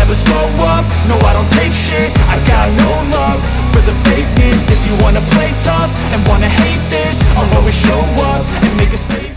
never slow up, no I don't take shit. I got no love for the fakeness. If you wanna play tough and wanna hate this, I'll always show up and make a statement.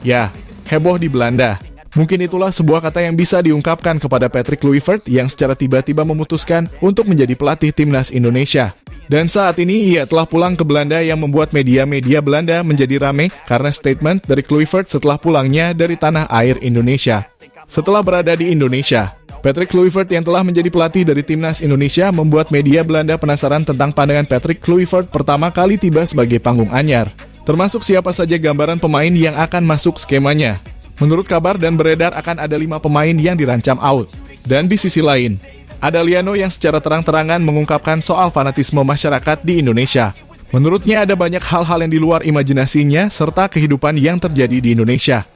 Ya, heboh di Belanda. Mungkin itulah sebuah kata yang bisa diungkapkan kepada Patrick Kluivert yang secara tiba-tiba memutuskan untuk menjadi pelatih timnas Indonesia. Dan saat ini ia telah pulang ke Belanda yang membuat media-media Belanda menjadi ramai karena statement dari Kluivert setelah pulangnya dari tanah air Indonesia. Setelah berada di Indonesia, Patrick Kluivert yang telah menjadi pelatih dari timnas Indonesia membuat media Belanda penasaran tentang pandangan Patrick Kluivert pertama kali tiba sebagai panggung anyar. Termasuk siapa saja gambaran pemain yang akan masuk skemanya. Menurut kabar dan beredar akan ada 5 pemain yang dirancam out. Dan di sisi lain, ada Liano yang secara terang-terangan mengungkapkan soal fanatisme masyarakat di Indonesia. Menurutnya ada banyak hal-hal yang di luar imajinasinya serta kehidupan yang terjadi di Indonesia.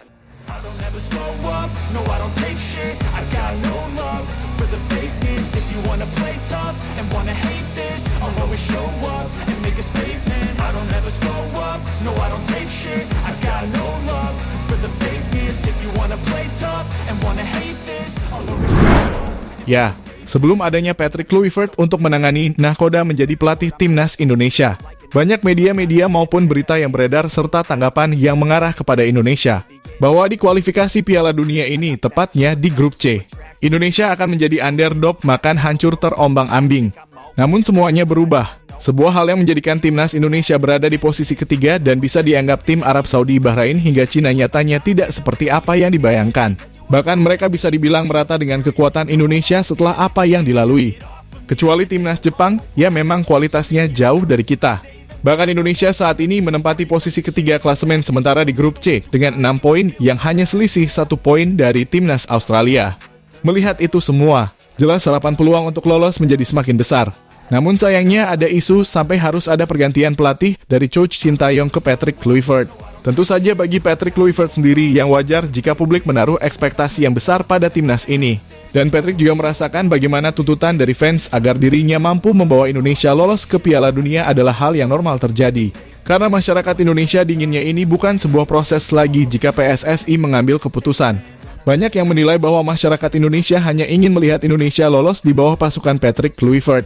Ya, sebelum adanya Patrick Kluivert untuk menangani nahkoda menjadi pelatih timnas Indonesia, banyak media-media maupun berita yang beredar serta tanggapan yang mengarah kepada Indonesia, bahwa di kualifikasi Piala Dunia ini, tepatnya di grup C, Indonesia akan menjadi underdog makan hancur terombang-ambing. Namun semuanya berubah. Sebuah hal yang menjadikan timnas Indonesia berada di posisi ketiga dan bisa dianggap tim Arab Saudi, Bahrain hingga Cina nyatanya tidak seperti apa yang dibayangkan. Bahkan mereka bisa dibilang merata dengan kekuatan Indonesia setelah apa yang dilalui. Kecuali timnas Jepang, ya memang kualitasnya jauh dari kita. Bahkan Indonesia saat ini menempati posisi ketiga klasemen sementara di grup C dengan 6 poin yang hanya selisih 1 poin dari timnas Australia. Melihat itu semua, jelas harapan peluang untuk lolos menjadi semakin besar. Namun sayangnya ada isu sampai harus ada pergantian pelatih dari Coach Sintayong ke Patrick Kluivert. Tentu saja bagi Patrick Kluivert sendiri yang wajar jika publik menaruh ekspektasi yang besar pada timnas ini. Dan Patrick juga merasakan bagaimana tuntutan dari fans agar dirinya mampu membawa Indonesia lolos ke Piala Dunia adalah hal yang normal terjadi. Karena masyarakat Indonesia dinginnya ini bukan sebuah proses lagi jika PSSI mengambil keputusan. Banyak yang menilai bahwa masyarakat Indonesia hanya ingin melihat Indonesia lolos di bawah pasukan Patrick Kluivert.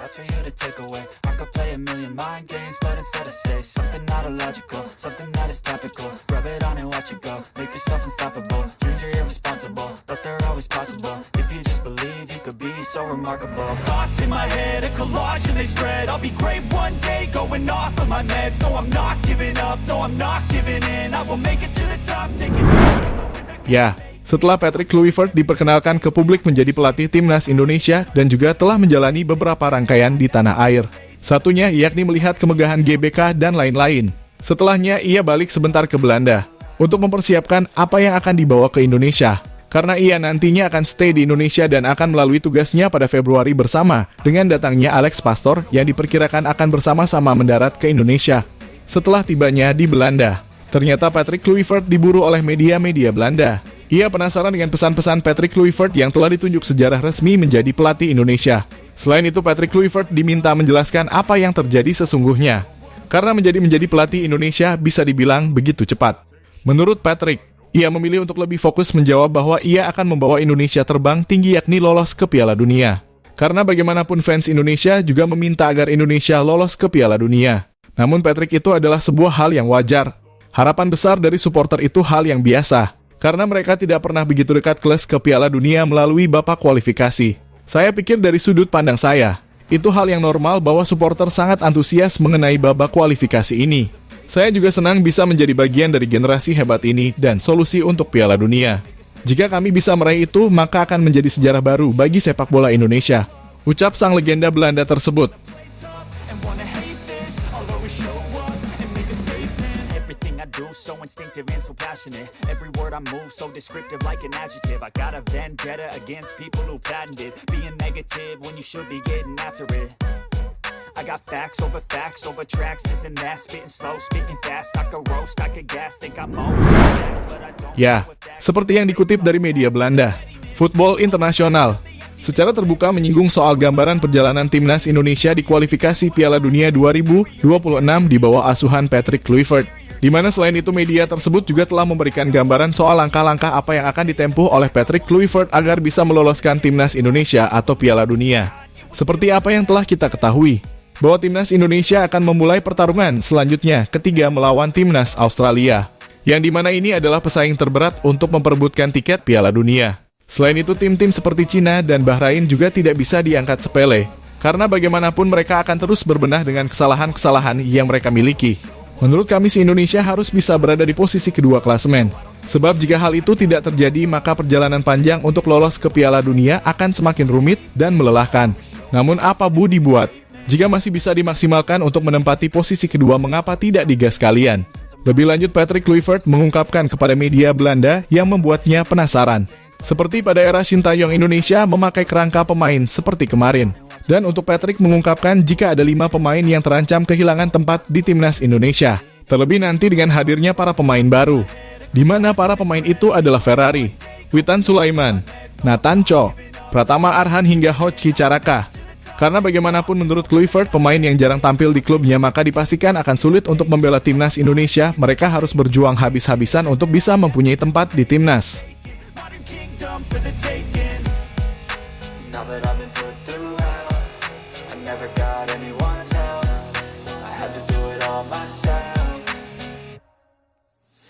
That's for you to take away. I could play a million mind games, but instead I say something not illogical, something that is topical. Rub it on and watch it go. Make yourself unstoppable. Dreams are irresponsible, but they're always possible. If you just believe, you could be so remarkable. Thoughts in my head, a collage and they spread. I'll be great one day, going off of my meds. No, I'm not giving up. No, I'm not giving in. I will make it to the top, taking. Ya, setelah Patrick Kluivert diperkenalkan ke publik menjadi pelatih timnas Indonesia dan juga telah menjalani beberapa rangkaian di tanah air. Satunya yakni melihat kemegahan GBK dan lain-lain. Setelahnya ia balik sebentar ke Belanda untuk mempersiapkan apa yang akan dibawa ke Indonesia. Karena ia nantinya akan stay di Indonesia dan akan melalui tugasnya pada Februari bersama dengan datangnya Alex Pastoor yang diperkirakan akan bersama-sama mendarat ke Indonesia. Setelah tibanya di Belanda, ternyata Patrick Kluivert diburu oleh media-media Belanda. Ia penasaran dengan pesan-pesan Patrick Kluivert yang telah ditunjuk sejarah resmi menjadi pelatih Indonesia. Selain itu, Patrick Kluivert diminta menjelaskan apa yang terjadi sesungguhnya. Karena menjadi pelatih Indonesia bisa dibilang begitu cepat. Menurut Patrick, ia memilih untuk lebih fokus menjawab bahwa ia akan membawa Indonesia terbang tinggi yakni lolos ke Piala Dunia. Karena bagaimanapun fans Indonesia juga meminta agar Indonesia lolos ke Piala Dunia. Namun Patrick itu adalah sebuah hal yang wajar. Harapan besar dari supporter itu hal yang biasa, karena mereka tidak pernah begitu dekat kelas ke Piala Dunia melalui babak kualifikasi. Saya pikir dari sudut pandang saya, itu hal yang normal bahwa supporter sangat antusias mengenai babak kualifikasi ini. Saya juga senang bisa menjadi bagian dari generasi hebat ini dan solusi untuk Piala Dunia. Jika kami bisa meraih itu, maka akan menjadi sejarah baru bagi sepak bola Indonesia, ucap sang legenda Belanda tersebut. So instinctive and so passionate. Every word I move so descriptive like an adjective. I got a vendetta against people who patented being negative when you should be getting after it. I got facts over tracks, this and that, spitting slow, spitting fast. I could roast, I could gas, think I'm on. Ya, seperti yang dikutip dari media Belanda, Football International, secara terbuka menyinggung soal gambaran perjalanan timnas Indonesia di kualifikasi Piala Dunia 2026 di bawah asuhan Patrick Kluivert. Di mana selain itu media tersebut juga telah memberikan gambaran soal langkah-langkah apa yang akan ditempuh oleh Patrick Kluivert agar bisa meloloskan timnas Indonesia atau Piala Dunia. Seperti apa yang telah kita ketahui, bahwa timnas Indonesia akan memulai pertarungan selanjutnya ketiga melawan timnas Australia, yang dimana ini adalah pesaing terberat untuk memperebutkan tiket Piala Dunia. Selain itu, tim-tim seperti Cina dan Bahrain juga tidak bisa diangkat sepele, karena bagaimanapun mereka akan terus berbenah dengan kesalahan-kesalahan yang mereka miliki. Menurut kami, si Indonesia harus bisa berada di posisi kedua klasemen. Sebab jika hal itu tidak terjadi, maka perjalanan panjang untuk lolos ke Piala Dunia akan semakin rumit dan melelahkan. Namun apa budi buat? Jika masih bisa dimaksimalkan untuk menempati posisi kedua, mengapa tidak digas kalian? Lebih lanjut, Patrick Kluivert mengungkapkan kepada media Belanda yang membuatnya penasaran. Seperti pada era Sintayong, Indonesia memakai kerangka pemain seperti kemarin. Dan untuk Patrick mengungkapkan jika ada 5 pemain yang terancam kehilangan tempat di timnas Indonesia. Terlebih nanti dengan hadirnya para pemain baru, di mana para pemain itu adalah Ferrari, Witan Sulaiman, Nathan Cho, Pratama Arhan hingga Hoki Caraka. Karena bagaimanapun menurut Kluivert, pemain yang jarang tampil di klubnya maka dipastikan akan sulit untuk membela timnas Indonesia. Mereka harus berjuang habis-habisan untuk bisa mempunyai tempat di timnas. Now that I've been put through hell, I never got anyone's help. I had to do it all myself.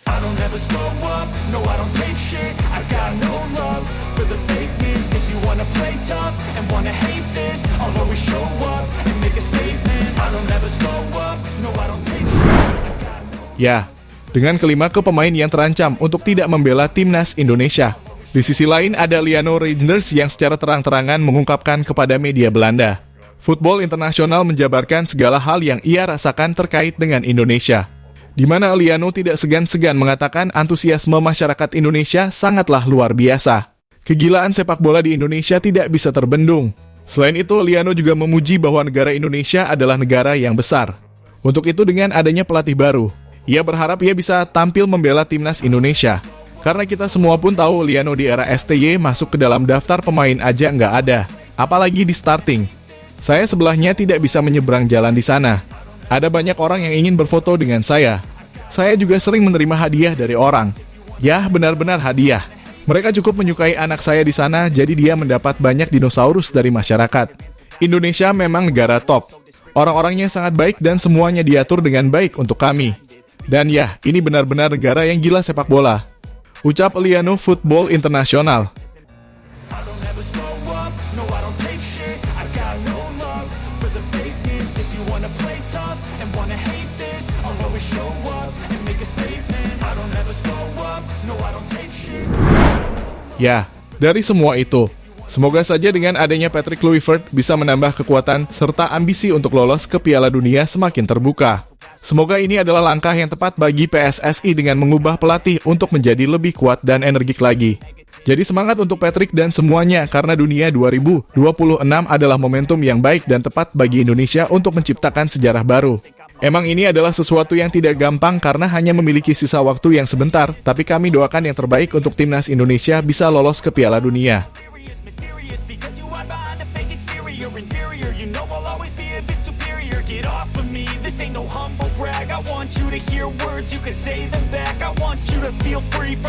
I don't ever slow up, no I don't take shit. I got no love for the fakeness. If you wanna play tough and wanna hate this, I'll always show up and make a statement. I don't ever slow up, no I don't take shit. Ya, dengan kelima pemain yang terancam untuk tidak membela timnas Indonesia. Di sisi lain ada Liano Reijnders yang secara terang-terangan mengungkapkan kepada media Belanda, Football Internasional menjabarkan segala hal yang ia rasakan terkait dengan Indonesia. Di mana Liano tidak segan-segan mengatakan antusiasme masyarakat Indonesia sangatlah luar biasa. Kegilaan sepak bola di Indonesia tidak bisa terbendung. Selain itu, Liano juga memuji bahwa negara Indonesia adalah negara yang besar. Untuk itu, dengan adanya pelatih baru, ia berharap ia bisa tampil membela timnas Indonesia. Karena kita semua pun tahu Liano di era STY masuk ke dalam daftar pemain aja nggak ada, apalagi di starting. Saya sebelahnya tidak bisa menyeberang jalan di sana. Ada banyak orang yang ingin berfoto dengan saya. Saya juga sering menerima hadiah dari orang. Ya, benar-benar hadiah. Mereka cukup menyukai anak saya di sana, jadi dia mendapat banyak dinosaurus dari masyarakat. Indonesia memang negara top. Orang-orangnya sangat baik dan semuanya diatur dengan baik untuk kami. Dan ya, ini benar-benar negara yang gila sepak bola. Ucap Liano Football Internasional. I don't ever slow up, no I don't take shit. I got no love for the fakeness. If you wanna play tough and wanna hate this, I'll always show up and make a statement. I don't ever slow up, no I don't take shit. Ya, dari semua itu, semoga saja dengan adanya Patrick Kluivert bisa menambah kekuatan serta ambisi untuk lolos ke Piala Dunia semakin terbuka. Semoga ini adalah langkah yang tepat bagi PSSI dengan mengubah pelatih untuk menjadi lebih kuat dan energik lagi. Jadi semangat untuk Patrick dan semuanya, karena dunia 2026 adalah momentum yang baik dan tepat bagi Indonesia untuk menciptakan sejarah baru. Emang ini adalah sesuatu yang tidak gampang karena hanya memiliki sisa waktu yang sebentar, tapi kami doakan yang terbaik untuk timnas Indonesia bisa lolos ke Piala Dunia. Mysterious because you hide behind a fake exterior. Inferior, you know I'll always be a bit superior. Get off of me, this ain't no humble brag. I want you to hear words, you can say them back. I want you to feel free from